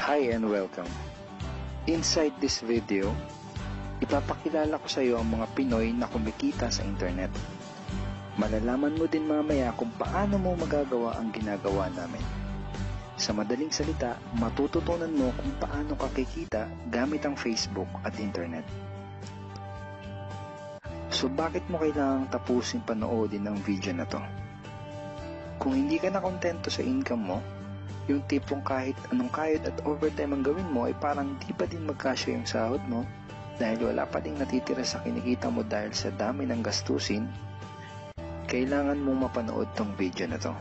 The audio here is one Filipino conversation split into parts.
Hi and welcome. Inside this video, ipapakilala ko sa iyo ang mga Pinoy na kumikita sa internet. Malalaman mo din mamaya kung paano mo magagawa ang ginagawa namin. Sa madaling salita, matututunan mo kung paano ka kikita gamit ang Facebook at internet. So bakit mo kailangang tapusin panoodin ang video na to? Kung hindi ka na kontento sa income mo, yung tipong kahit anong kayod at overtime ang gawin mo ay parang di pa din magkasya yung sahod mo dahil wala pa ding natitira sa kinikita mo dahil sa dami ng gastusin, kailangan mong mapanood tong video na to.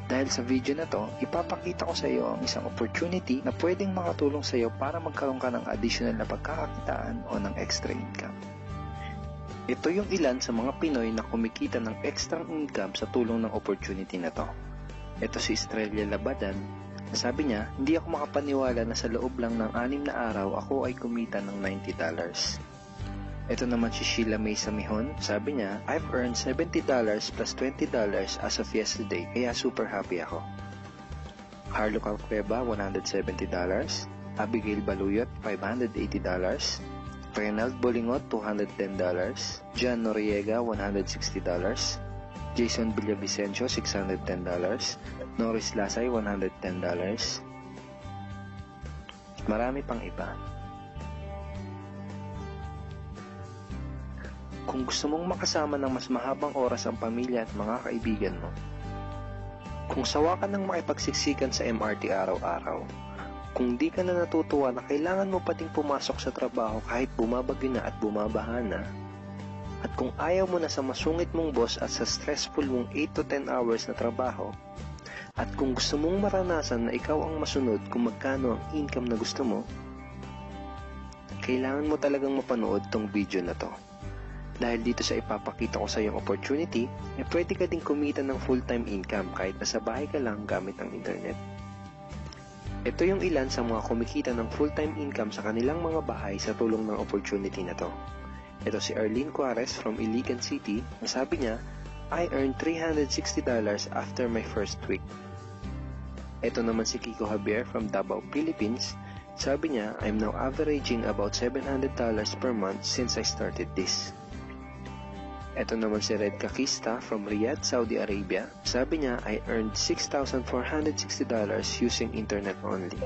Dahil sa video na to, ipapakita ko sa iyo ang isang opportunity na pwedeng makatulong sa iyo para magkaroon ka ng additional na pagkakakitaan o ng extra income. Ito yung ilan sa mga Pinoy na kumikita ng extra income sa tulong ng opportunity na to. Ito si Estrella Labadan. Sabi niya, hindi ako makapaniwala na sa loob lang ng 6 na araw ako ay kumita ng $90. Ito naman si Sheila May Samihon. Sabi niya, I've earned $70 plus $20 as of yesterday, kaya super happy ako. Harlo Calcueba, $170. Abigail Baluyot, $580. Renald Bolingot, $210. John Noriega, $160. Jason Villavicencio, $610. Norris Lasay, $110. Marami pang iba. Kung gusto mong makasama ng mas mahabang oras ang pamilya at mga kaibigan mo, kung sawa ka ng makipagsiksikan sa MRT araw-araw, kung di ka na natutuwa na kailangan mo pating pumasok sa trabaho kahit bumabagyo na at bumabaha na, at kung ayaw mo na sa masungit mong boss at sa stressful mong 8 to 10 hours na trabaho, at kung gusto mong maranasan na ikaw ang masunod kung magkano ang income na gusto mo, kailangan mo talagang mapanood tong video na to. Dahil dito sa ipapakita ko sa iyong opportunity, pwede ka ding kumita ng full-time income kahit nasa bahay ka lang gamit ang internet. Ito yung ilan sa mga kumikita ng full-time income sa kanilang mga bahay sa tulong ng opportunity na to. Ito si Arlene Juarez from Iligan City. Sabi niya, I earned $360 after my first week. Ito naman si Kiko Javier from Davao, Philippines. Sabi niya, I'm now averaging about $700 per month since I started this. Ito naman si Red Kakista from Riyadh, Saudi Arabia. Sabi niya, I earned $6,460 using internet only.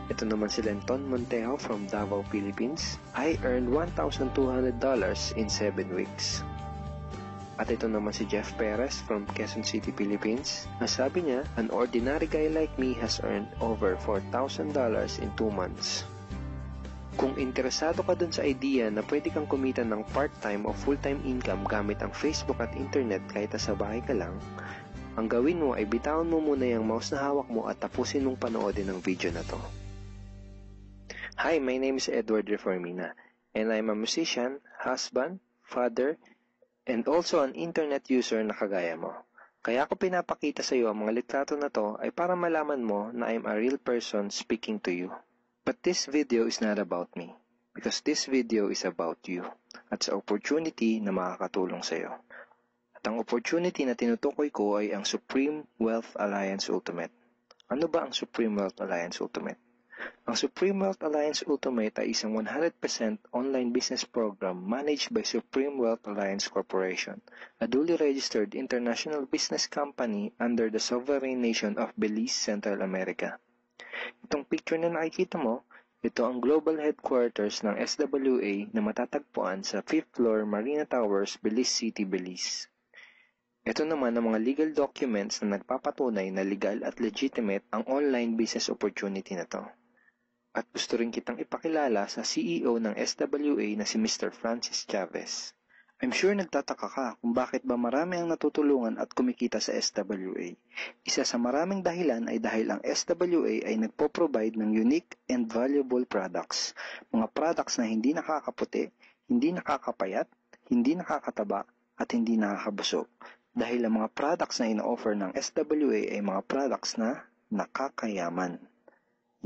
Ito naman si Lenton Montejo from Davao, Philippines. I earned $1,200 in 7 weeks. At ito naman si Jeff Perez from Quezon City, Philippines. Sabi niya, an ordinary guy like me has earned over $4,000 in 2 months. Kung interesado ka dun sa idea na pwede kang kumita ng part-time o full-time income gamit ang Facebook at internet kahit sa bahay ka lang, ang gawin mo ay bitawan mo muna yung mouse na hawak mo at tapusin mong panoodin ang video na to. Hi, my name is Edward Reformina, and I'm a musician, husband, father, and also an internet user na kagaya mo. Kaya ako pinapakita sa iyo ang mga litrato na to ay para malaman mo na I'm a real person speaking to you. But this video is not about me, because this video is about you, at sa opportunity na makakatulong sa iyo. At ang opportunity na tinutukoy ko ay ang Supreme Wealth Alliance Ultimate. Ano ba ang Supreme Wealth Alliance Ultimate? Ang Supreme Wealth Alliance Ultimate ay isang 100% online business program managed by Supreme Wealth Alliance Corporation, a duly registered international business company under the sovereign nation of Belize, Central America. Itong picture na nakikita mo, ito ang global headquarters ng SWA na matatagpuan sa 5th floor Marina Towers, Belize City, Belize. Ito naman ang mga legal documents na nagpapatunay na legal at legitimate ang online business opportunity na to. At gusto rin kitang ipakilala sa CEO ng SWA na si Mr. Francis Chavez. I'm sure nagtataka ka kung bakit ba marami ang natutulungan at kumikita sa SWA. Isa sa maraming dahilan ay dahil ang SWA ay nagpo-provide ng unique and valuable products. Mga products na hindi nakakaputi, hindi nakakapayat, hindi nakakataba, at hindi nakakabusog. Dahil ang mga products na ino-offer ng SWA ay mga products na nakakayaman.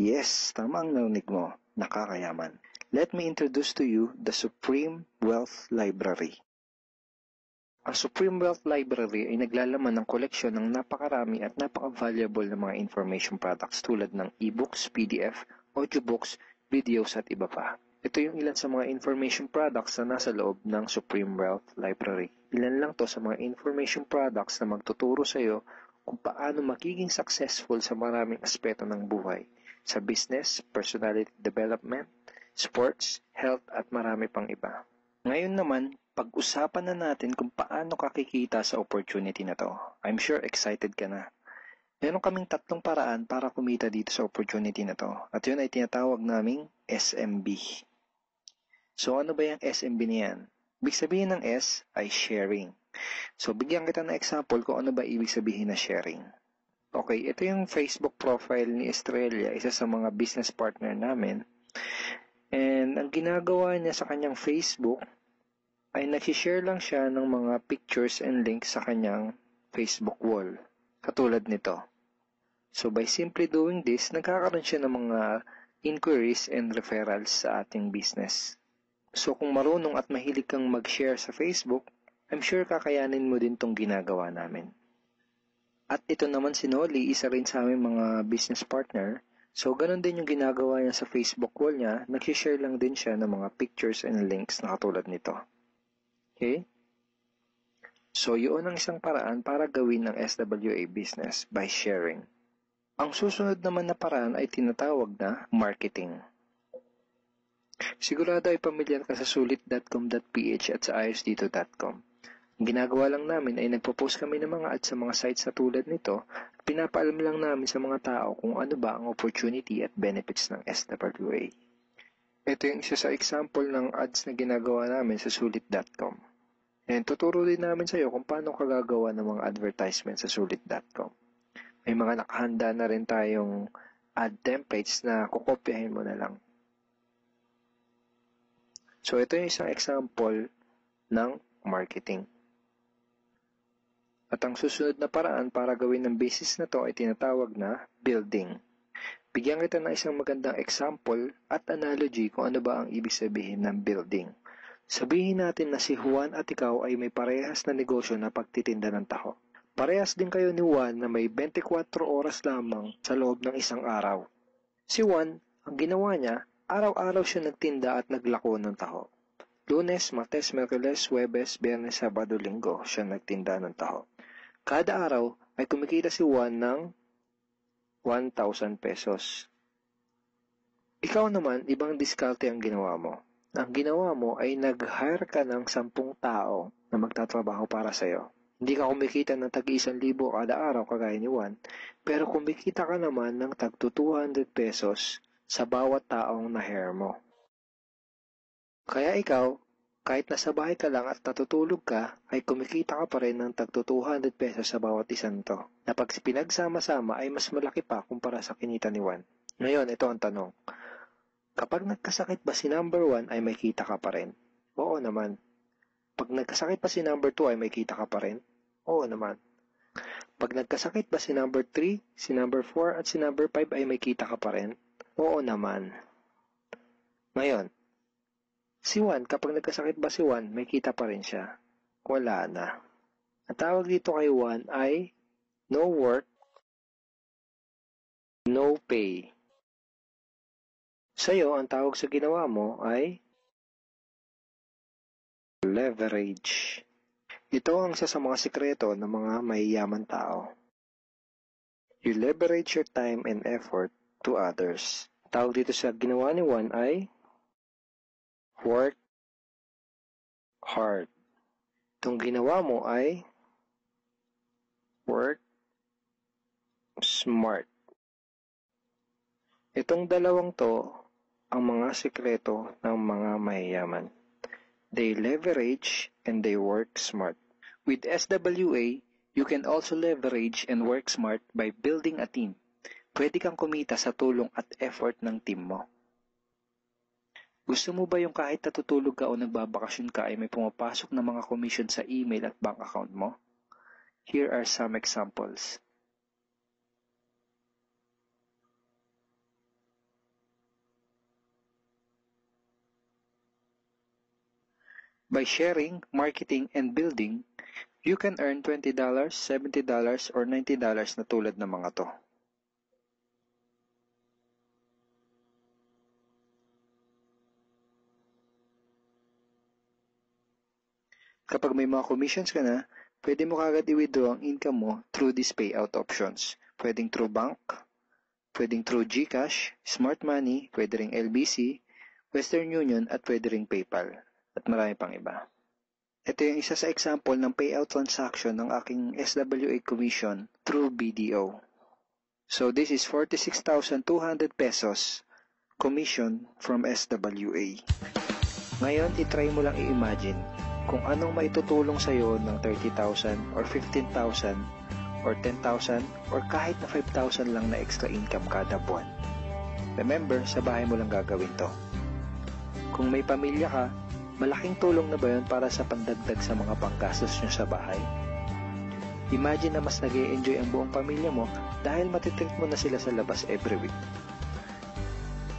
Yes, tama ang narinig mo, nakakayaman. Let me introduce to you the Supreme Wealth Library. Ang Supreme Wealth Library ay naglalaman ng koleksyon ng napakarami at napaka-valuable na mga information products tulad ng e-books, PDF, audiobooks, videos at iba pa. Ito yung ilan sa mga information products na nasa loob ng Supreme Wealth Library. Ilan lang to sa mga information products na magtuturo sa iyo kung paano magiging successful sa maraming aspeto ng buhay, sa business, personality development, sports, health at marami pang iba. Ngayon naman, pag-usapan na natin kung paano ka kikita sa opportunity na to. I'm sure excited ka na. Meron kaming 3 paraan para kumita dito sa opportunity na to. At yun ay tinatawag naming SMB. So ano ba yung SMB niyan? Ibig sabihin ng S ay sharing. So bigyan kita ng example kung ano ba ibig sabihin na sharing. Okay, ito yung Facebook profile ni Estrella, isa sa mga business partner namin. And ang ginagawa niya sa kanyang Facebook ay nag-share lang siya ng mga pictures and links sa kanyang Facebook wall. Katulad nito. So by simply doing this, nagkakaroon siya ng mga inquiries and referrals sa ating business. So kung marunong at mahilig kang mag-share sa Facebook, I'm sure kakayanin mo din tong ginagawa namin. At ito naman si Nolly, isa rin sa aming mga business partner. So ganun din yung ginagawa niya sa Facebook wall niya, nag-share lang din siya ng mga pictures and links na katulad nito. Okay? So, yun ang isang paraan para gawin ang SWA business by sharing. Ang susunod naman na paraan ay tinatawag na marketing. Sigurado ay pamilyar ka sa sulit.com.ph at sa ayosdito.com. Ang ginagawa lang namin ay nagpo-post kami ng mga ads sa mga sites na tulad nito at pinapaalam lang namin sa mga tao kung ano ba ang opportunity at benefits ng SWA. Ito yung isa sa example ng ads na ginagawa namin sa sulit.com. And tuturo din namin sa iyo kung paano ka gagawa ng mga advertisement sa sulit.com. May mga nakahanda na rin tayong ad templates na kukopyahin mo na lang. So ito yung isang example ng marketing. At ang susunod na paraan para gawin ng business na to ay tinatawag na building. Bigyan kita ng isang magandang example at analogy kung ano ba ang ibig sabihin ng building. Sabihin natin na si Juan at ikaw ay may parehas na negosyo na pagtitinda ng taho. Parehas din kayo ni Juan na may 24 oras lamang sa loob ng isang araw. Si Juan, ang ginawa niya, araw-araw siya nagtinda at naglako ng taho. Lunes, Martes, Miyerkules, Huwebes, Biyernes, Sabado, Linggo siya nagtinda ng taho. Kada araw ay kumikita si Juan ng 1,000 pesos. Ikaw naman, ibang diskarte ang ginawa mo. Ang ginawa mo ay nag-hire ka ng 10 tao na magtatrabaho para sa'yo. Hindi ka kumikita ng tag-1,000 kada araw kagaya ni Juan, pero kumikita ka naman ng tag 200 pesos sa bawat taong na-hire mo. Kaya ikaw, kahit nasa bahay ka lang at natutulog ka, ay kumikita ka pa rin ng tag 200 pesos sa bawat isang to, na pag pinagsama-sama ay mas malaki pa kumpara sa kinita ni Juan. Ngayon, ito ang tanong. Kapag nagkasakit ba si number 1 ay may kita ka pa rin? Oo naman. Pag nagkasakit pa si number 2 ay may kita ka pa rin? Oo naman. Pag nagkasakit ba si number 3, si number 4 at si number 5 ay may kita ka pa rin? Oo naman. Ngayon, si Juan, kapag nagkasakit ba si Juan, may kita pa rin siya? Wala na. Ang tawag dito kay Juan ay no work, no pay. Sa'yo, ang tawag sa ginawa mo ay leverage. Ito ang isa sa mga sikreto ng mga mayayaman tao. You leverage your time and effort to others. Tawag dito sa ginawa ni Juan ay work hard. Itong ginawa mo ay work smart. Itong dalawang to ang mga sikreto ng mga mayayaman. They leverage and they work smart. With SWA, you can also leverage and work smart by building a team. Pwede kang kumita sa tulong at effort ng team mo. Gusto mo ba yung kahit natutulog ka o nagbabakasyon ka ay may pumapasok na mga commission sa email at bank account mo? Here are some examples. By sharing, marketing, and building, You can earn $20, $70, or $90 na tulad ng mga to. Kapag may mga commissions ka na, pwede mo kagad i-withdraw ang income mo through these payout options. Pwedeng through bank, pwedeng through GCash, Smart Money, pwede ring LBC, Western Union, at pwede ring PayPal, at marami pang iba. Ito yung isa sa example ng payout transaction ng aking SWA commission through BDO. So this is 46,200 pesos commission from SWA. Ngayon, itry mo lang i-imagine kung anong maitutulong sa'yo ng 30,000 or 15,000 or 10,000 or kahit na 5,000 lang na extra income kada buwan. Remember, sa bahay mo lang gagawin to. Kung may pamilya ka, malaking tulong na ba yun para sa pandagdag sa mga panggastos nyo sa bahay? Imagine na mas nag-e-enjoy ang buong pamilya mo dahil matitreat mo na sila sa labas every week.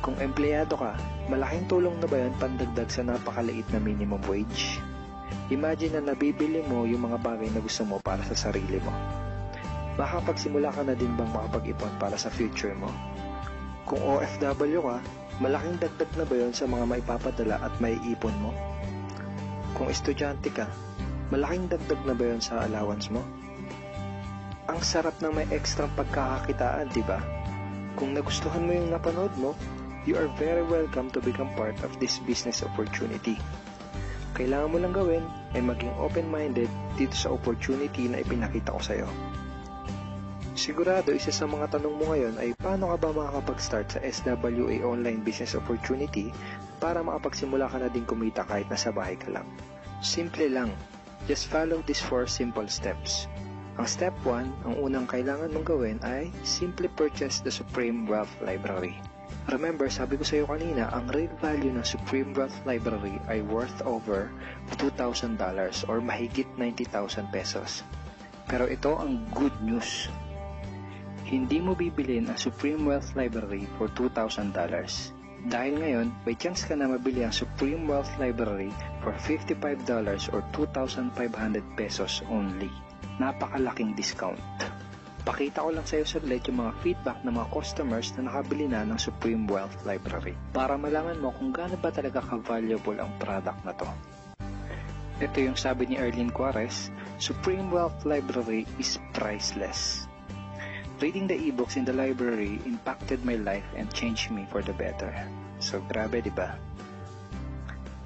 Kung empleyado ka, malaking tulong na ba yun pandagdag sa napakaliit na minimum wage? Imagine na nabibili mo yung mga bagay na gusto mo para sa sarili mo. Makapagsimula ka na din bang makapag-ipon para sa future mo? Kung OFW ka, malaking dagdag na ba yun sa mga maipapadala at maiipon mo? Kung estudyante ka, malaking dagdag na ba yun sa allowance mo? Ang sarap ng may extra pagkakakitaan, diba? Kung nagustuhan mo yung napanood mo, you are very welcome to become part of this business opportunity. Kailangan mo lang gawin ay maging open-minded dito sa opportunity na ipinakita ko sa'yo. Sigurado isa sa mga tanong mo ngayon ay paano ka ba makakapag-start sa SWA online business opportunity para makapagsimula ka na din kumita kahit nasa bahay ka lang. Simple lang. Just follow these 4 simple steps. Ang step 1, ang unang kailangan mong gawin ay simply purchase the Supreme Wealth Library. Remember, sabi ko sa iyo kanina, ang real value ng Supreme Wealth Library ay worth over $2,000 or mahigit 90,000 pesos. Pero ito ang good news. Hindi mo bibilin ang Supreme Wealth Library for $2,000. Dahil ngayon, may chance ka na mabili ang Supreme Wealth Library for $55 or 2,500 pesos only. Napakalaking discount. Pakita ko lang sa iyo saglit yung mga feedback ng mga customers na nakabili na ng Supreme Wealth Library para malaman mo kung gaano ba talaga ka-valuable ang product na to. Ito yung sabi ni Erlene Juarez, Supreme Wealth Library is priceless. Reading the ebooks in the library impacted my life and changed me for the better. So grabe, di ba?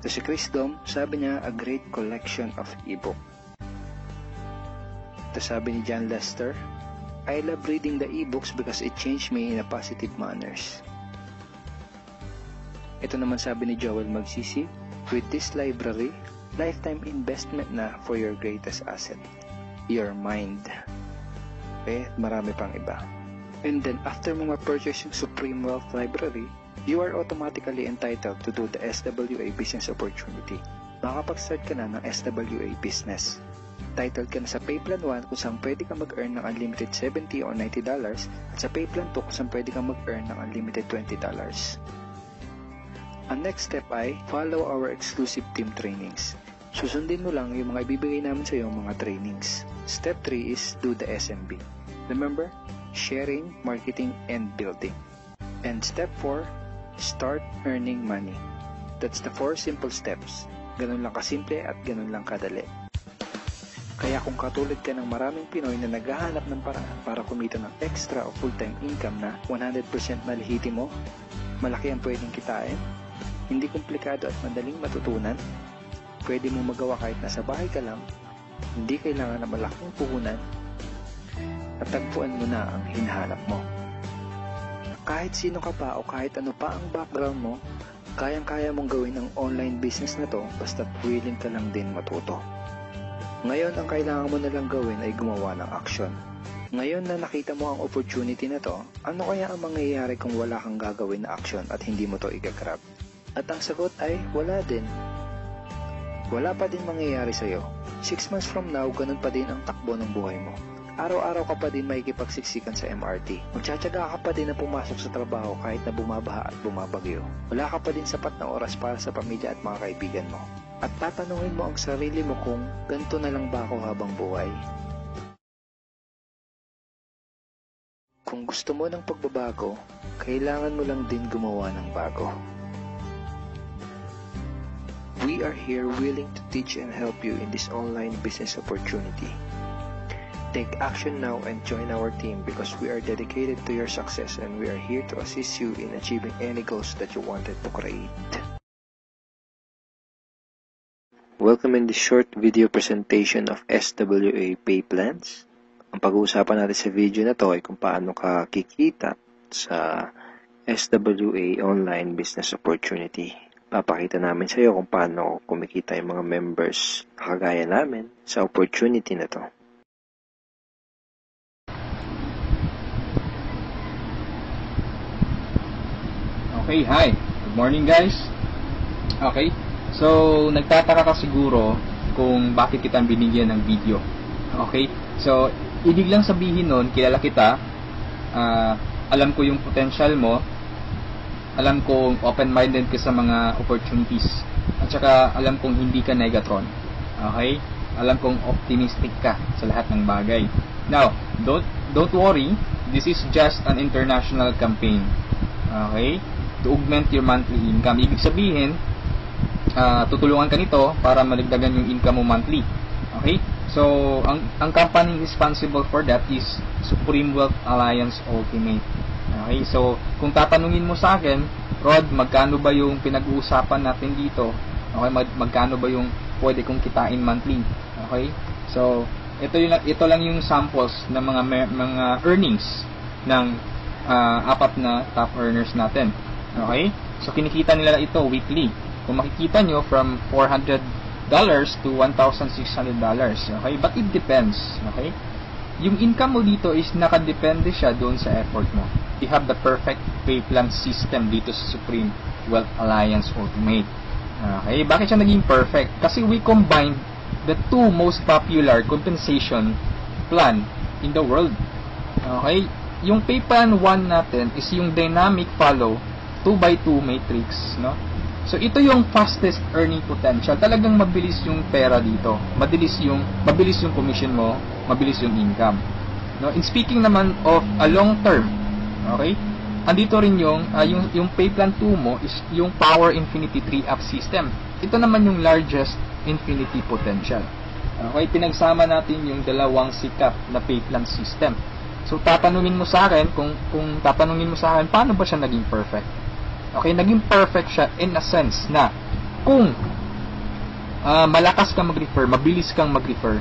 Ito si Chris Dom, sabi niya, a great collection of ebook. Ito sabi ni John Lester, I love reading the ebooks because it changed me in a positive manners. Ito naman sabi ni Joel Magsisi, with this library, lifetime investment na for your greatest asset, your mind. Marami pang iba. And then after mo ma-purchase yung Supreme Wealth Library, you are automatically entitled to do the SWA business opportunity. Makapag-start ka na ng SWA business. Titled ka na sa Payplan 1 kung saan pwede ka mag-earn ng unlimited $70 or $90 at sa Payplan 2 kung saan pwede ka mag-earn ng unlimited $20. Ang next step ay follow our exclusive team trainings. Susundin mo lang yung mga ibibigay namin sa iyo mga trainings. Step 3 is do the SMB. Remember, sharing, marketing, and building. And step 4, start earning money. That's the 4 simple steps. Ganun lang kasimple at ganun lang kadali. Kaya kung katulad ka ng maraming Pinoy na naghahanap ng paraan para kumita ng extra o full-time income na 100% malihiti mo, malaki ang pwedeng kitain, hindi komplikado at madaling matutunan, pwede mo magawa kahit nasa bahay ka lang, hindi kailangan na malaking puhunan, at tagpuan mo na ang hinahanap mo. Kahit sino ka pa o kahit ano pa ang background mo, kayang-kaya mong gawin ang online business na to basta willing ka lang din matuto. Ngayon, ang kailangan mo na lang gawin ay gumawa ng action. Ngayon na nakita mo ang opportunity na to, ano kaya ang mangyayari kung wala kang gagawin na action at hindi mo to i-grab? At ang sagot ay wala din. Wala pa din mangyayari sa'yo. 6 months from now, ganun pa din ang takbo ng buhay mo. Araw-araw ka pa din makikipagsiksikan sa MRT. Magtsatsaga ka pa din na pumasok sa trabaho kahit na bumabaha at bumabagyo. Wala ka pa din sapat na oras para sa pamilya at mga kaibigan mo. at tatanungin mo ang sarili mo kung ganito na lang ba ako habang buhay. Kung gusto mo ng pagbabago, kailangan mo lang din gumawa ng bago. We are here willing to teach and help you in this online business opportunity. Take action now and join our team because we are dedicated to your success and we are here to assist you in achieving any goals that you wanted to create. Welcome in this short video presentation of SWA Pay Plans. Ang pag-uusapan natin sa video na to ay kung paano ka kikita sa SWA Online Business Opportunity. Papakita namin sa iyo kung paano kumikita yung mga members na kagaya namin sa opportunity na to. Okay, hi. Good morning guys. Okay, so nagtataka ka siguro kung bakit kita binigyan ng video. Okay, so ibig lang sabihin nun, kilala kita, alam ko yung potential mo, alam kong open-minded ka sa mga opportunities, at saka alam kong hindi ka negatron. Okay, alam kong optimistic ka sa lahat ng bagay. Now, don't worry, this is just an international campaign. Okay, to augment your monthly income. Ibig sabihin, tutulungan ka nito para malagdagan yung income mo monthly. Okay? So, ang company responsible for that is Supreme Wealth Alliance Ultimate. Okay? So, kung tatanungin mo sa akin, Rod, magkano ba yung pinag-uusapan natin dito? Okay? Magkano ba yung pwede kong kitain monthly? Okay? So, ito lang yung samples ng mga earnings ng apat na top earners natin. Okay? So, kinikita nila ito weekly. Kung makikita nyo, from $400 to $1,600. Okay? But it depends. Okay? Yung income mo dito is nakadepende siya doon sa effort mo. You have the perfect pay plan system dito sa Supreme Wealth Alliance Ultimate. Okay? Bakit siya naging perfect? Kasi we combined the two most popular compensation plan in the world. Okay? Yung pay plan 1 natin is yung dynamic follow 2x2 matrix, no? So ito yung fastest earning potential. Talagang mabilis yung pera dito. Mabilis yung commission mo, mabilis yung income. No, in speaking naman of a long term, okay? Andito rin yung pay plan 2 mo is yung Power Infinity 3-up system. Ito naman yung largest infinity potential. Okay, pinagsama natin yung dalawang sikat na pay plan system. So tatanungin mo sa akin kung tatanungin mo sa akin paano ba siya naging perfect? Okay, naging perfect siya in a sense na kung malakas kang mag-refer, mabilis kang mag-refer,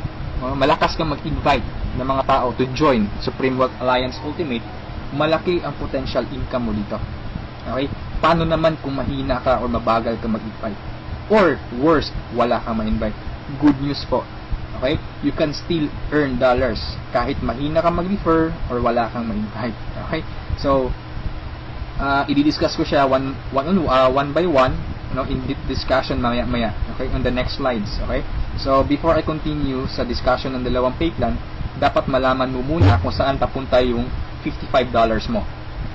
malakas kang mag-invite ng mga tao to join Supreme Wealth Alliance Ultimate, malaki ang potential income mo dito. Okay? Paano naman kung mahina ka o mabagal ka mag-invite? Or worst, wala kang ma-invite? Good news po. Okay? You can still earn dollars kahit mahina ka mag-refer or wala kang ma-invite. Okay? So, i-discuss ko siya one by one, in deep discussion maya. Okay, on the next slides. Okay, so before I continue sa discussion ng dalawang pay plan, dapat malaman mo muna kung saan papunta yung $55 mo.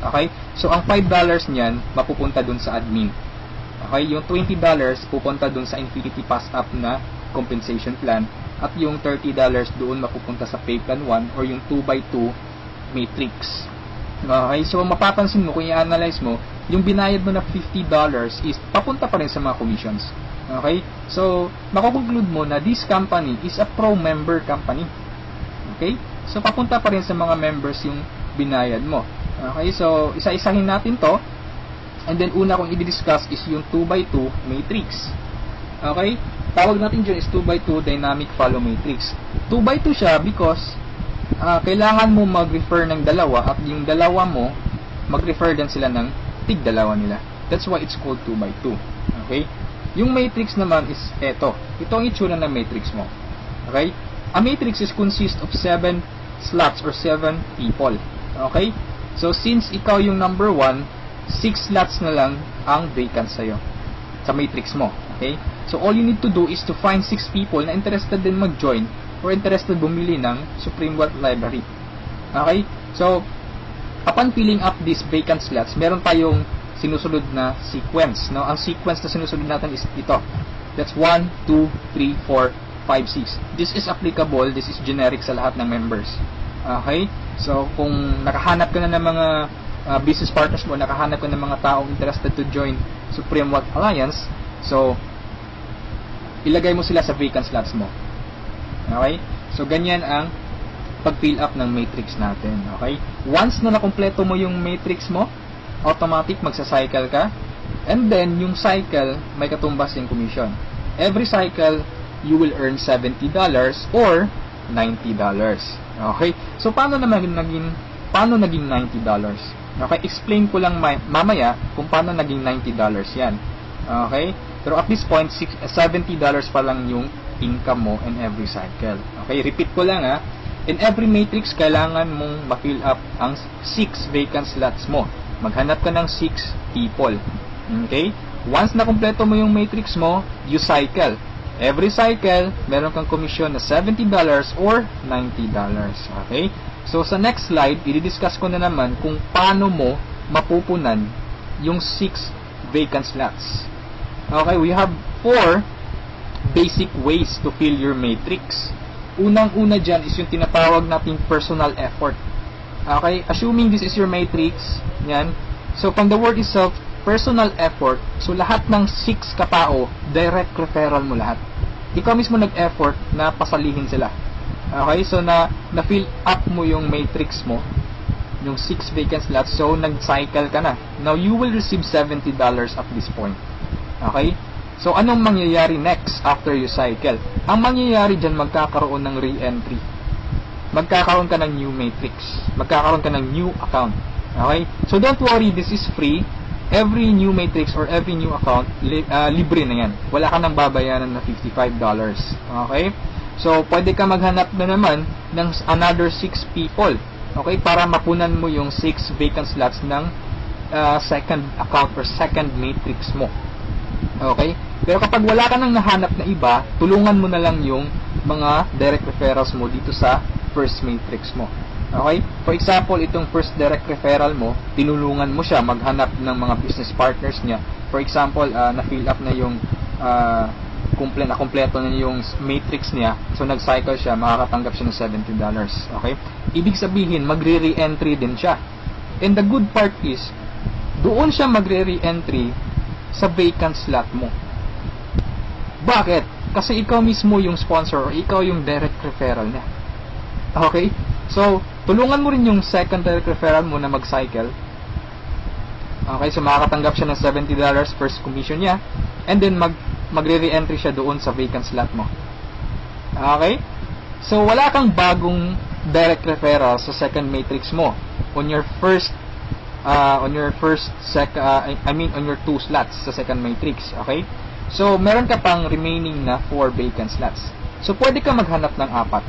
Okay, so ang $5 niyan mapupunta dun sa admin. Okay, yung $20 pupunta dun sa Infinity Pass Up na compensation plan, at yung $30 doon mapupunta sa pay plan 1 or yung 2x2 matrix. Okay, so mapapansin mo kung i-analyze mo, yung binayad mo na $50 is papunta pa rin sa mga commissions. Okay, so makukonclude mo na this company is a pro-member company. Okay, so papunta pa rin sa mga members yung binayad mo. Okay, so isa-isahin natin to, and then una kong i-discuss is yung 2x2 matrix. Okay, tawag natin dyan is 2x2 dynamic follow matrix. 2x2 siya because kailangan mo mag-refer ng dalawa at yung dalawa mo mag-refer din sila ng tig-dalawa nila. That's why it's called 2x2. Okay? Yung matrix naman is ito. Ito ang itsura ng matrix mo. Okay? A matrix is consist of 7 slots or 7 people. Okay? So, since ikaw yung number 1, 6 slots na lang ang vacant sa'yo sa matrix mo. Okay? So, all you need to do is to find 6 people na interested din mag-join or interested bumili ng Supreme Wealth Library. Okay? So, upon filling up these vacant slots, meron tayong sinusunod na sequence. No? Ang sequence na sinusunod natin is ito. That's 1, 2, 3, 4, 5, 6. This is applicable, this is generic sa lahat ng members. Okay? So, kung nakahanap ka na ng mga business partners mo, nakahanap ka ng mga taong interested to join Supreme Wealth Alliance, so, ilagay mo sila sa vacant slots mo. Okay? So, ganyan ang pag-fill up ng matrix natin. Okay? Once na nakumpleto mo yung matrix mo, automatic magsa-cycle ka, and then, yung cycle, may katumbas yung commission. Every cycle, you will earn $70 or $90. Okay? So, paano naging $90? Okay? Explain ko lang mamaya kung paano naging $90 yan. Okay? Pero at this point, $70 pa lang yung income mo in every cycle. Okay? Repeat ko lang ha. In every matrix, kailangan mong ma-fill up ang 6 vacant slots mo. Maghanap ka ng 6 people. Okay? Once na kumpleto mo yung matrix mo, you cycle. Every cycle, meron kang commission na $70 or $90. Okay? So, sa next slide, i-discuss ko na naman kung paano mo mapupunan yung 6 vacant slots. Okay? We have 4 basic ways to fill your matrix. Unang-una dyan is yung tinatawag nating personal effort. Okay? Assuming this is your matrix, yan. So, from the word itself, personal effort, so lahat ng 6 katao, direct referral mo lahat. Ikaw mismo nag-effort na pasalihin sila. Okay? So, na-fill up mo yung matrix mo, yung 6 vacant slots, so nag-cycle ka na. Now, you will receive $70 at this point. Okay? So, anong mangyayari next after you cycle? Ang mangyayari dyan, magkakaroon ng re-entry. Magkakaroon ka ng new matrix. Magkakaroon ka ng new account. Okay? So, don't worry, this is free. Every new matrix or every new account, libre na yan. Wala ka nang babayaran na $55. Okay? So, pwede ka maghanap na naman ng another 6 people. Okay? Para mapunan mo yung 6 vacant slots ng second account or second matrix mo. Okay? Pero kapag wala ka nang nahanap na iba, tulungan mo na lang yung mga direct referrals mo dito sa first matrix mo. Okay? For example, itong first direct referral mo, tinulungan mo siya maghanap ng mga business partners niya. For example, na-fill up na yung kompleto na yung matrix niya. So, nag-cycle siya, makakatanggap siya ng $70. Okay? Ibig sabihin, magre-re-entry din siya. And the good part is, doon siya magre-re-entry sa vacant slot mo. Bakit? Kasi ikaw mismo yung sponsor or ikaw yung direct referral niya. Okay? So, tulungan mo rin yung second direct referral mo na mag-cycle. Okay, so makakatanggap siya ng $70 first commission niya. And then, magre-re-entry siya doon sa vacant slot mo. Okay? So, wala kang bagong direct referral sa second matrix mo. On your two slots sa second matrix. Okay? So, meron ka pang remaining na 4 vacant slots. So, pwede ka maghanap ng 4.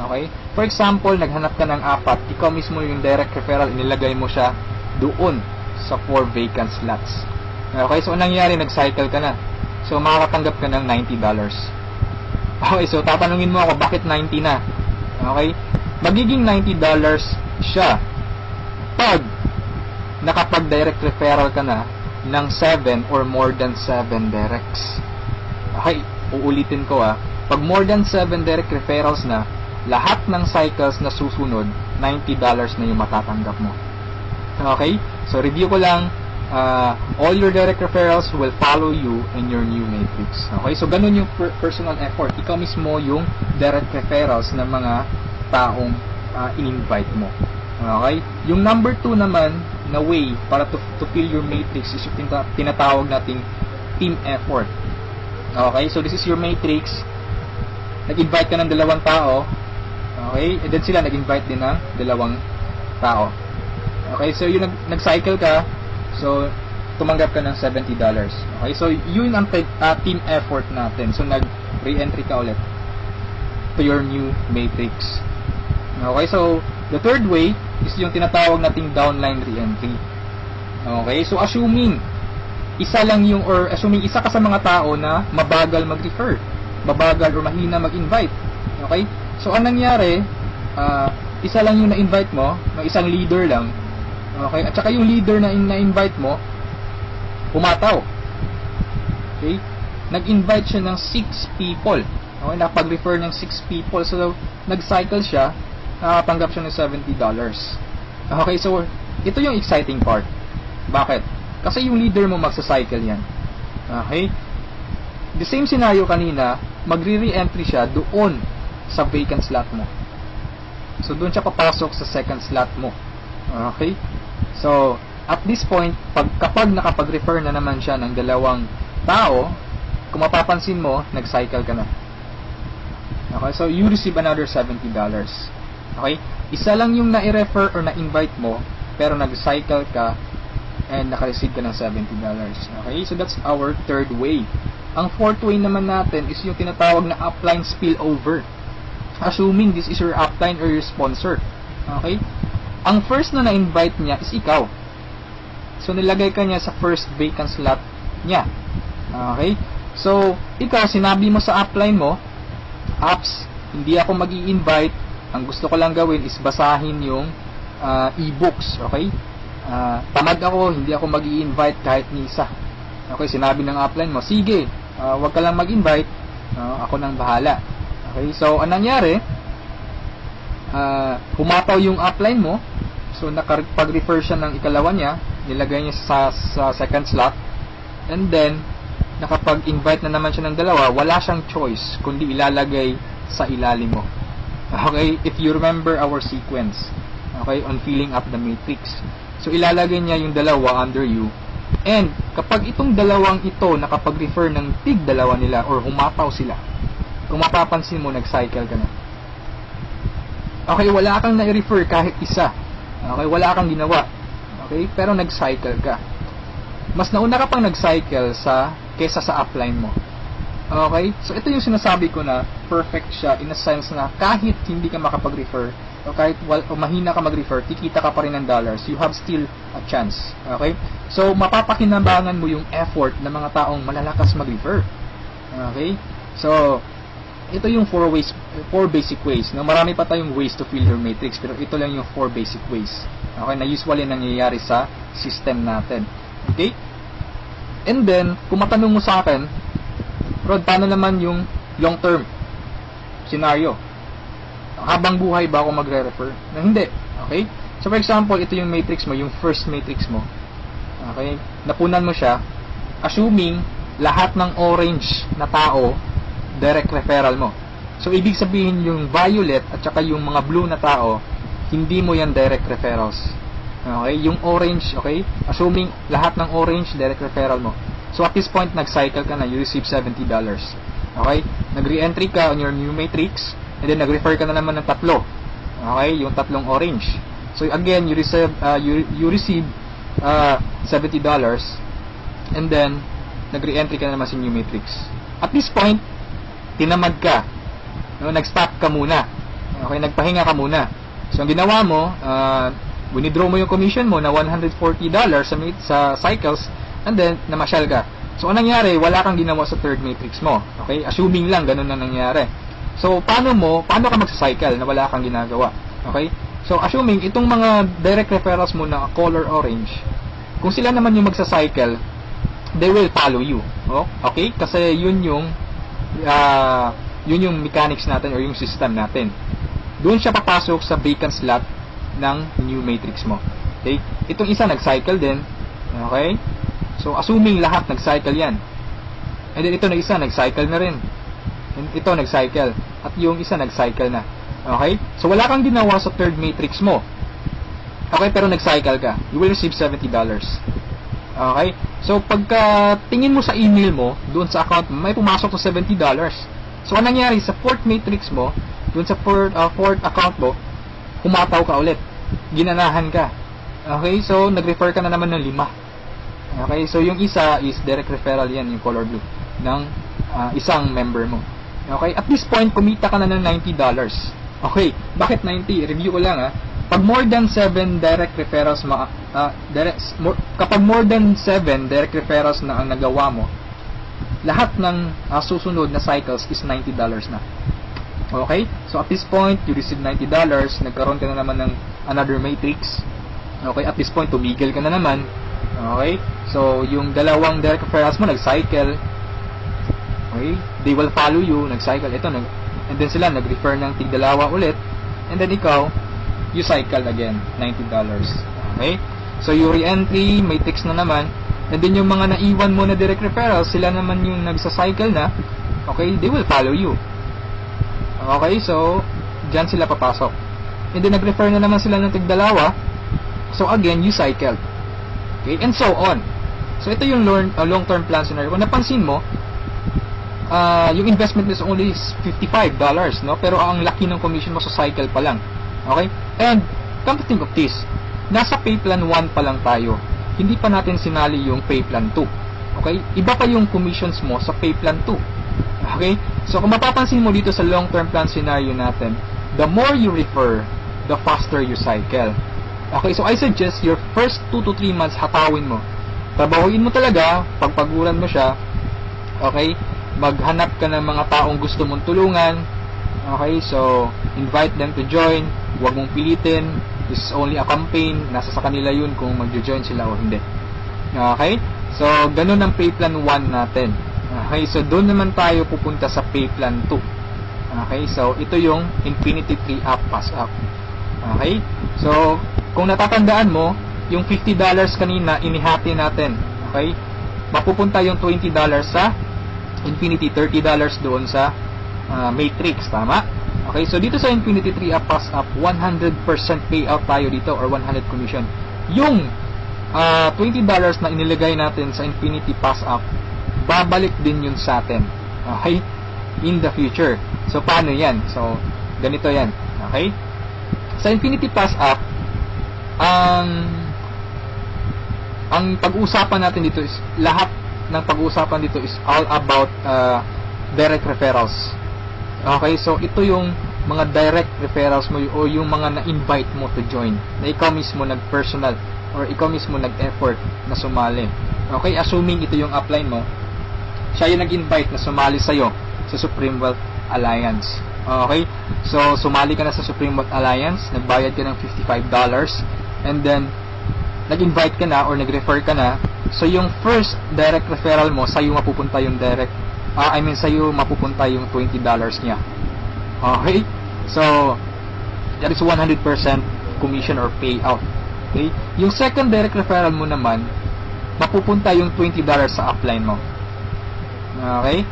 Okay? For example, naghanap ka ng 4, ikaw mismo yung direct referral, inilagay mo siya doon sa 4 vacant slots. Okay? So, anong nangyari? Nag-cycle ka na. So, makakatanggap ka ng $90. Okay? So, tatanungin mo ako, bakit 90 na? Okay? Magiging $90 siya pag nakapag-direct referral ka na ng 7 or more than 7 directs. Okay? Uulitin ko pag more than 7 direct referrals na, lahat ng cycles na susunod, $90 na yung matatanggap mo. Okay? So, review ko lang. All your direct referrals will follow you in your new matrix. Okay? So, ganun yung personal effort. Ikaw mismo yung direct referrals ng mga taong in-invite mo. Okay? Yung number 2 naman na way para to fill your matrix is yung tinatawag nating team effort. Okay? So, this is your matrix. Nag-invite ka ng 2 tao. Okay? And then sila nag-invite din ng 2 tao. Okay? So, yung nag-cycle ka, so, tumanggap ka ng $70. Okay? So, yun ang team effort natin. So, nag-re-entry ka ulit to your new matrix. Okay? So, the third way is yung tinatawag nating downline re-entry. Okay? So, assuming isa ka sa mga tao na mabagal mag-refer, mabagal or mahina mag-invite. Okay? So, ang nangyari, isa lang yung na-invite mo, ng isang leader lang. Okay? At saka yung leader na na-invite mo, pumataw. Okay? nag-invite siya ng 6 people. Okay, nakapag-refer ng 6 people. So, nag-cycle siya, nakatanggap siya ng $70. Okay, so, ito yung exciting part. Bakit? Kasi yung leader mo magsa-cycle yan. Okay? The same scenario kanina, magre-re-entry siya doon sa vacant slot mo. So, doon siya papasok sa second slot mo. Okay? So, at this point, kapag nakapag-refer na naman siya ng dalawang tao, kung mapapansin mo, nag-cycle ka na. Okay? So, you receive another $70. Okay? Isa lang yung na-refer or na-invite mo, pero nag-cycle ka and naka-receive ka ng $70. Okay? So, that's our third way. Ang fourth way naman natin is yung tinatawag na upline spillover. Assuming this is your upline or your sponsor. Okay? Ang first na na-invite niya is ikaw. So, nilagay ka niya sa first vacant slot niya. Okay? So, ikaw, sinabi mo sa upline mo, apps, hindi ako mag-i-invite. Ang gusto ko lang gawin is basahin yung e-books. Okay? Tamad ako, hindi ako mag-i-invite kahit ni isa. Okay? Sinabi ng upline mo, sige, wag ka lang mag-invite. Ako nang bahala. Okay? So, anong nangyari? Humataw yung upline mo. So, nakapag-refer siya ng ikalawa niya, nilagay niya sa second slot, and then, nakapag-invite na naman siya ng dalawa, wala siyang choice, kundi ilalagay sa ilalim mo. Okay? If you remember our sequence, okay, on filling up the matrix. So, ilalagay niya yung dalawa under you, and, kapag itong dalawang ito, nakapag-refer ng tig-dalawa nila, or humataw sila, kung mapapansin mo, nag-cycle ka na. Okay, wala kang na-refer kahit isa. Okay, wala kang ginawa. Okay, pero nag-cycle ka. Mas nauna ka pang nag-cycle kesa sa upline mo. Okay, so ito yung sinasabi ko na perfect siya in a sense na kahit hindi ka makapag-refer o kahit mahina ka mag-refer, kikita ka pa rin ng dollars. You have still a chance. Okay, so mapapakinabangan mo yung effort ng mga taong malalakas mag-refer. Okay, so ito yung 4 basic ways. No, marami pa tayong ways to fill your matrix, pero ito lang yung 4 basic ways. Okay, na usually nangyayari sa system natin. Okay? And then, kung matanong mo sa akin, Rod, paano naman yung long term scenario? Habang buhay ba ako magre-refer? Na hindi. Okay? So for example, ito yung matrix mo, yung first matrix mo. Okay? Napunan mo siya, assuming lahat ng orange na tao direct referral mo. So, ibig sabihin yung violet at saka yung mga blue na tao, hindi mo yan direct referrals. Okay? Yung orange, okay? Assuming lahat ng orange, direct referral mo. So, at this point, nag-cycle ka na, you receive $70. Okay? Nag-re-entry ka on your new matrix, and then nag-refer ka na naman ng tatlo. Okay? Yung tatlong orange. So, again, you receive $70, and then, nag-re-entry ka na naman sa new matrix. At this point, tinamad ka. No, nag-stop ka muna. Okay, nagpahinga ka muna. So, ang ginawa mo, winidraw mo yung commission mo na $140 sa cycles, and then, namasyal ka. So, anong nangyari? Wala kang ginawa sa third matrix mo. Okay? Assuming lang, ganun na nangyari. So, paano ka magsa-cycle na wala kang ginagawa? Okay? So, assuming, itong mga direct referrals mo na color orange, kung sila naman yung magsa-cycle, they will follow you. Oh? Okay? Kasi yun yung mechanics natin or yung system natin. Doon siya papasok sa vacant slot ng new matrix mo. Okay? Itong isa nag-cycle din. Okay? So, assuming lahat nag-cycle yan. And then ito na isa, nag-cycle na rin. And ito nag-cycle. At yung isa nag-cycle na. Okay? So, wala kang ginawa sa third matrix mo. Okay? Pero nag-cycle ka. You will receive $70. Okay? So, pagka tingin mo sa email mo, doon sa account mo, may pumasok na $70. So, anong nangyari sa fourth matrix mo, doon sa fourth account mo, humataw ka ulit. Ginanahan ka. Okay? So, nag-refer ka na naman ng 5. Okay? So, yung isa is direct referral yan, yung color blue, ng isang member mo. Okay? At this point, kumita ka na ng $90. Okay? Bakit 90? Review ko lang Pag more than 7 direct referrals kapag more than 7 direct referrals na ang nagawa mo, lahat ng susunod na cycles is $90 na. Okay? So at this point, you receive $90, nagkaroon ka na naman ng another matrix. Okay? At this point, tumigil ka na naman. Okay? So yung dalawang direct referrals mo nag-cycle. Okay? They will follow you, nag-cycle, and then sila nag-refer ng tig-dalawa ulit, and then ikaw, you cycle again, $90. Okay? So, yung re-entry, may text na naman, and then yung mga naiwan mo na direct referrals, sila naman yung nagsa-cycle na, okay, they will follow you. Okay, so, dyan sila papasok. And then, nag-refer na naman sila ng tig-dalawa, so again, you cycled. Okay, and so on. So, ito yung long-term plan scenario. Kung napansin mo, yung investment is only $55, no? Pero ang laki ng commission mo sa cycle pa lang. Okay? And, come to think of this, nasa pay plan 1 pa lang tayo. Hindi pa natin sinali yung pay plan 2. Okay? Iba pa yung commissions mo sa pay plan 2. Okay? So, kung mapapansin mo dito sa long-term plan scenario natin, the more you refer, the faster you cycle. Okay? So, I suggest your first 2 to 3 months hatawin mo. Trabahuin mo talaga, pagpaguran mo siya. Okay? Maghanap ka ng mga taong gusto mong tulungan. Okay? So, invite them to join. Huwag mong pilitin. This is only a campaign. Nasa sa kanila yun kung mag-join sila o hindi. Okay? So, ganun ang pay plan 1 natin. Okay? So, doon naman tayo pupunta sa pay plan 2. Okay? So, ito yung Infinity 3 Up, Pass Up. Okay? So, kung natatandaan mo, yung $50 kanina, inihati natin. Okay? Mapupunta yung $20 sa Infinity, $30 doon sa Matrix. Tama? Okay, so dito sa Infinity 3 Up, Pass Up, 100% payout tayo dito or 100 commission. Yung $20 na inilagay natin sa Infinity Pass Up, babalik din yun sa atin. Okay? In the future. So, paano yan? So, ganito yan. Okay? Sa Infinity Pass Up, ang pag-uusapan natin dito is, lahat ng pag-uusapan dito is all about direct referrals. Okay, so ito yung mga direct referrals mo o yung mga na-invite mo to join, na ikaw mismo nag-personal or ikaw mismo nag-effort na sumali. Okay, assuming ito yung upline mo, siya yung nag-invite na sumali sa'yo sa Supreme Wealth Alliance. Okay, so sumali ka na sa Supreme Wealth Alliance, nagbayad ka ng $55, and then nag-invite ka na or nag-refer ka na, so yung first direct referral mo, sa'yo mapupunta yung sa'yo mapupunta yung $20 niya. Okay? So, that is 100% commission or payout. Okay? Yung second direct referral mo naman, mapupunta yung $20 sa upline mo. Okay?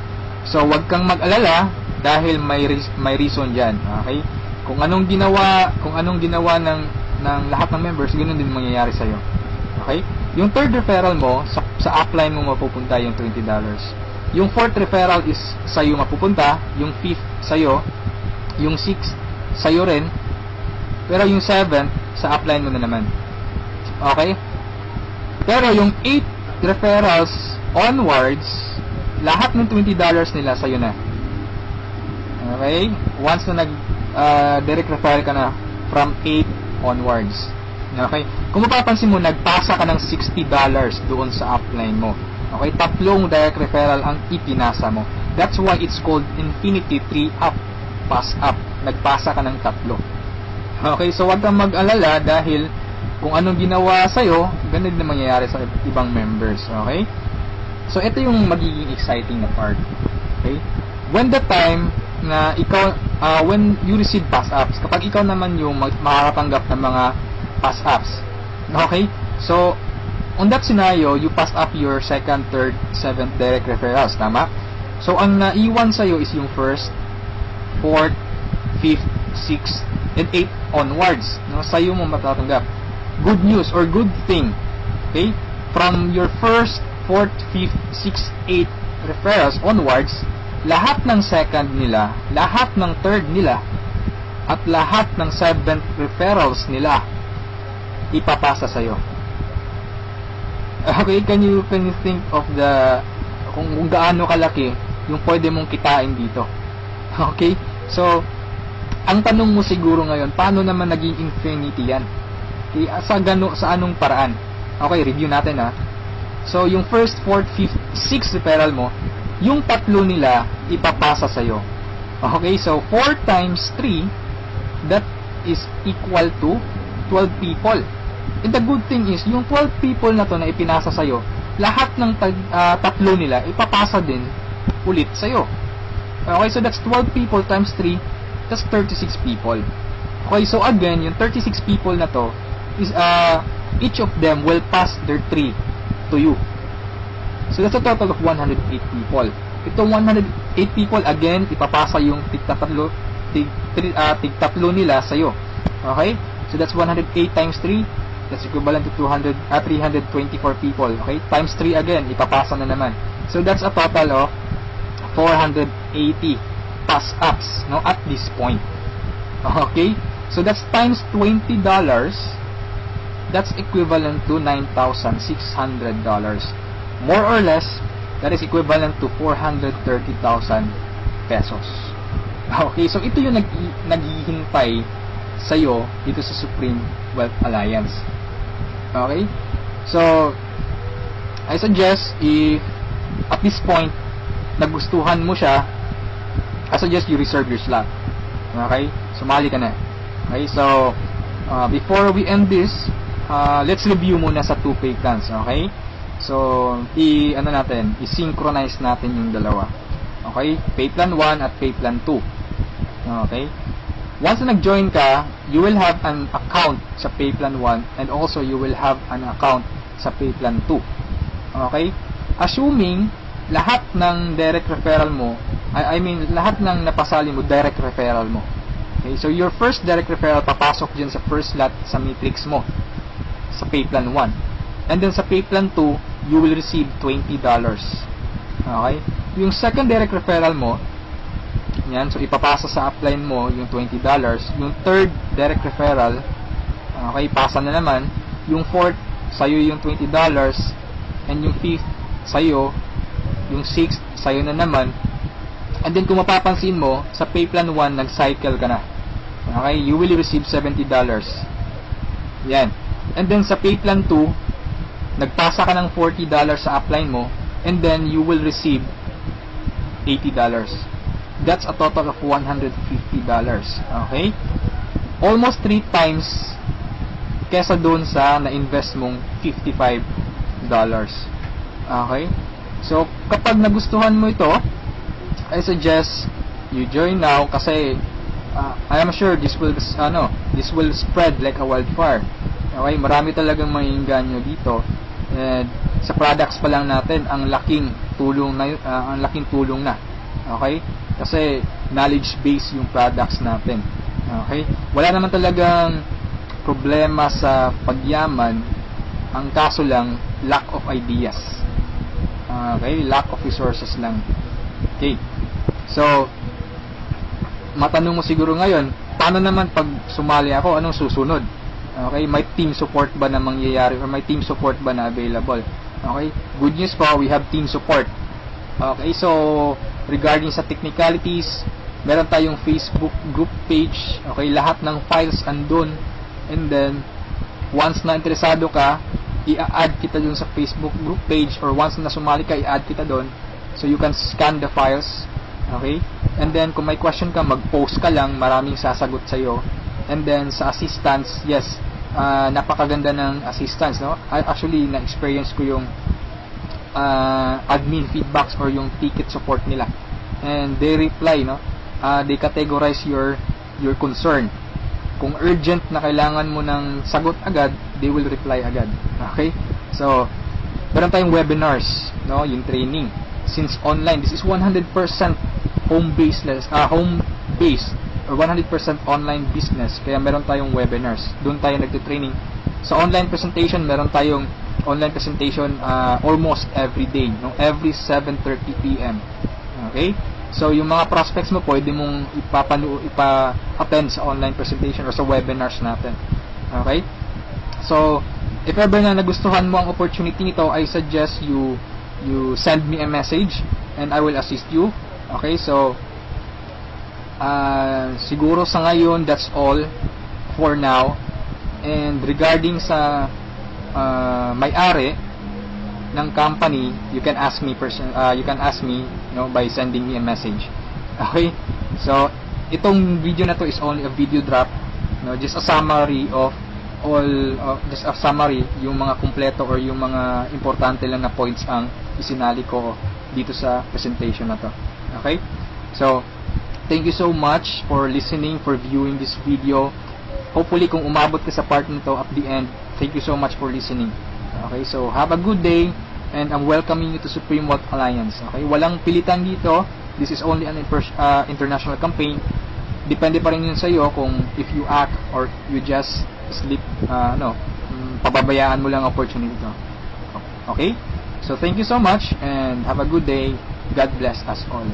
So, wag kang mag-alala dahil may reason dyan. Okay? Kung anong ginawa ng lahat ng members, ganoon din mangyayari sa'yo. Okay? Yung third referral mo, sa upline mo mapupunta yung $20. Yung fourth referral is sa'yo mapupunta, yung fifth sa'yo, yung sixth sa'yo rin, pero yung seventh sa upline mo na naman. Okay? Pero yung 8 referrals onwards, lahat ng $20 nila sa'yo na. Okay? Once na direct referral ka na from 8 onwards. Okay? Kung mapapansin mo, nagpasa ka ng $60 doon sa upline mo. Okay, 3 direct referral ang ipinasa mo. That's why it's called Infinity 3 Up, Pass Up. Nagpasa ka ng 3. Okay, so wag kang mag-alala dahil kung anong ginawa sa'yo, ganun din mangyayari sa ibang members. Okay? So, ito yung magiging exciting na part. Okay? When the time na ikaw, when you receive pass ups, kapag ikaw naman yung makakatanggap ng mga pass ups. Okay? So, on that scenario, you pass up your second, third, seventh direct referrals. Tama? So, ang naiwan sa'yo is yung first, fourth, fifth, sixth, and eighth onwards. No? Sa'yo mo matatanggap. Good news or good thing. Okay? From your first, fourth, fifth, sixth, eighth referrals onwards, lahat ng second nila, lahat ng third nila, at lahat ng seventh referrals nila, ipapasa sa'yo. Okay, can you think of kung gaano kalaki yung pwede mong kitain dito? Okay? So, ang tanong mo siguro ngayon, paano naman naging infinity yan? Okay, sa anong paraan? Okay, review natin ha. So, yung first, fourth, fifth, sixth referral mo, yung 3 nila ipapasa sa'yo. Okay, so 4 times 3, that is equal to 12 people. And the good thing is, yung 12 people na to na ipinasa sa'yo, lahat ng 3 nila ipapasa din ulit sa'yo. Okay, so that's 12 people times 3, that's 36 people. Okay, so again, yung 36 people na to, is each of them will pass their 3 to you. So that's a total of 108 people. Itong 108 people, again, ipapasa yung tig-tatlo nila sa'yo. Okay? So that's 108 times 3. That's equivalent to 324 people. Okay? Times 3 again, ipapasa na naman. So that's a total of 480 pass-ups, no, at this point. Okay? So that's times $20. That's equivalent to $9,600. More or less, that is equivalent to 430,000 pesos. Okay, so ito yung naghihintay sa'yo dito sa Supreme Wealth Alliance. Okay? So, I suggest if at this point nagustuhan mo siya, I suggest you reserve your slot. Okay? Sumali ka na. Okay? So, before we end this, let's review muna sa 2 pay plans. Okay? So, i-synchronize natin yung dalawa. Okay? Pay plan 1 at pay plan 2. Okay? Once na nag-join ka, you will have an account sa pay plan 1 and also you will have an account sa pay plan 2. Okay? Assuming lahat ng direct referral mo, lahat ng napasali mo, direct referral mo. Okay? So, your first direct referral papasok dyan sa first lot sa matrix mo sa pay plan 1. And then sa pay plan 2, you will receive $20. Okay? Yung second direct referral mo, yan, so ipapasa sa upline mo yung $20. Yung third direct referral, okay, pasa na naman. Yung fourth, sa'yo yung $20. And yung fifth, sa'yo. Yung sixth, sa'yo na naman. And then kung mapapansin mo, sa pay plan 1, nag-cycle ka na. Okay, you will receive $70. Yan. And then sa pay plan 2, nagpasa ka ng $40 sa upline mo, and then you will receive $80. That's a total of $150. Okay? Almost 3 times kesa doon sa na-invest mong $55. Okay? So, kapag nagustuhan mo ito, I suggest you join now kasi I am sure this will spread like a wildfire. Okay? Marami talagang maiinganyo dito. And sa products pa lang natin, ang laking tulong na. Okay? Kasi knowledge base yung products natin. Okay? Wala naman talagang problema sa pagyaman. Ang kaso lang, lack of ideas. Okay? Lack of resources lang. Okay? So, matanong mo siguro ngayon, paano naman pag sumali ako, anong susunod? Okay? May team support ba na mangyayari or may team support ba na available? Okay? Good news po, we have team support. Okay, so regarding sa technicalities, meron tayong Facebook group page. Okay, lahat ng files andun. And then, once na interesado ka, i-add kita dun sa Facebook group page, or once na sumali ka, i-add kita dun. So you can scan the files. Okay? And then, kung may question ka, mag-post ka lang, maraming sasagot sa'yo. And then, sa assistance, yes, napakaganda ng assistance, no? Actually, na-experience ko yung admin feedbacks or yung ticket support nila, and they reply, no, they categorize your concern. Kung urgent na kailangan mo ng sagot agad, they will reply agad. Okay, so meron tayong webinars, no, yung training, since online, this is 100% home based or 100% online business, kaya meron tayong webinars, doon tayo nagte-training. Sa online presentation, meron tayong online presentation almost every day, no? Every 7:30 PM. Okay? So, yung mga prospects mo, pwede mong ipa-attend sa online presentation or sa webinars natin. Okay? So, if ever na nagustuhan mo ang opportunity nito, I suggest you send me a message and I will assist you. Okay? So, siguro sa ngayon, that's all for now. And regarding sa may-ari ng company, you can ask me by sending me a message. Okay? So, itong video na to is only a video drop, no, just a summary of yung mga kumpleto or yung mga importante lang na points ang isinali ko dito sa presentation na to. Okay? So, thank you so much for listening, for viewing this video. Hopefully, kung umabot ka sa part nito at the end, thank you so much for listening. Okay? So, have a good day, and I'm welcoming you to Supreme Wealth Alliance. Okay? Walang pilitan dito. This is only an international campaign. Depende pa rin yun sa iyo kung if you act or you just sleep, pababayaan mo lang opportunity to. Okay? So, thank you so much and have a good day. God bless us all.